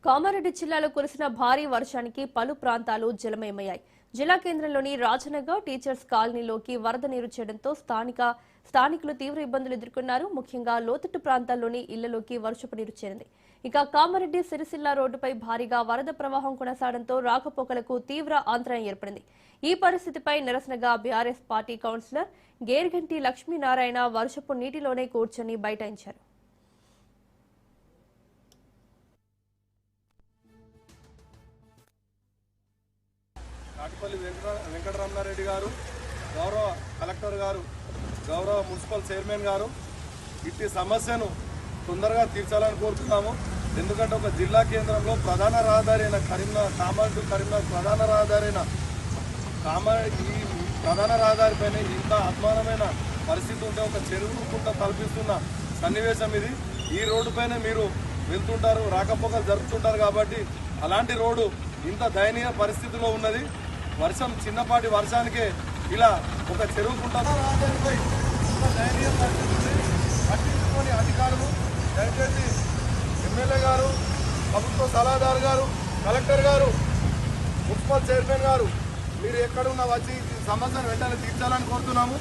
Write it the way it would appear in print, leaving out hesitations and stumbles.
కామారెడ్డి జిల్లాలో కురిసిన భారీ వర్షానికి పలు ప్రాంతాలు జలమయమయ్యాయి. జిల్లా కేంద్రంలోని రాజనగర్ టీచర్స్ కాలనీలోకి వరద నీరు చేరడంతో స్థానికులు తీవ్ర ఇబ్బందులు ఎదుర్కొన్నారు. ముఖ్యంగా లోతట్టు ప్రాంతాల్లోని ఇళ్లలోకి వర్షపు నీరు చేరింది. ఇక కామారెడ్డి సిరిసిల్ల రోడ్డుపై భారీగా వరద ప్రవాహం కొనసాగడంతో రాకపోకలకు తీవ్ర అంతరాయం ఏర్పడింది. ఈ పరిస్థితిపై నిరసనగా బీఆర్ఎస్ పార్టీ కౌన్సిలర్ గేర్గంటి లక్ష్మీనారాయణ వర్షపు నీటిలోనే కూర్చొని బైఠాయించారు. కాటిపల్లి వెంకటరమణారెడ్డి గారు, గౌరవ కలెక్టర్ గారు, గౌరవ మున్సిపల్ చైర్మన్ గారు ఇట్టి సమస్యను తొందరగా తీర్చాలని కోరుతున్నాము. ఎందుకంటే ఒక జిల్లా కేంద్రంలో ప్రధాన రహదారి అయిన కామారెడ్డి కరీంనగర్ ప్రధాన రహదారి అయిన ఈ ప్రధాన రహదారిపైన ఇంత అద్మానమైన పరిస్థితి ఉంటే ఒక చెరువు కుంట కల్పిస్తున్న సన్నివేశం ఇది. ఈ రోడ్డు పైన మీరు వెళ్తుంటారు, రాకపోకలు జరుపుతుంటారు కాబట్టి అలాంటి రోడ్డు ఇంత దయనీయ పరిస్థితిలో ఉన్నది. చిన్నపాటి వర్షానికే ఇలా ఒక చెరువు కుంట దయనీయ పరిస్థితి పట్టించుకొని అధికారులు దయచేసి ఎమ్మెల్యే గారు, ప్రభుత్వ సలహాదారు గారు, కలెక్టర్ గారు, మున్సిపల్ చైర్మన్ గారు మీరు ఎక్కడున్నా వచ్చి సమస్యను వెంటనే తీర్చాలని కోరుతున్నాము.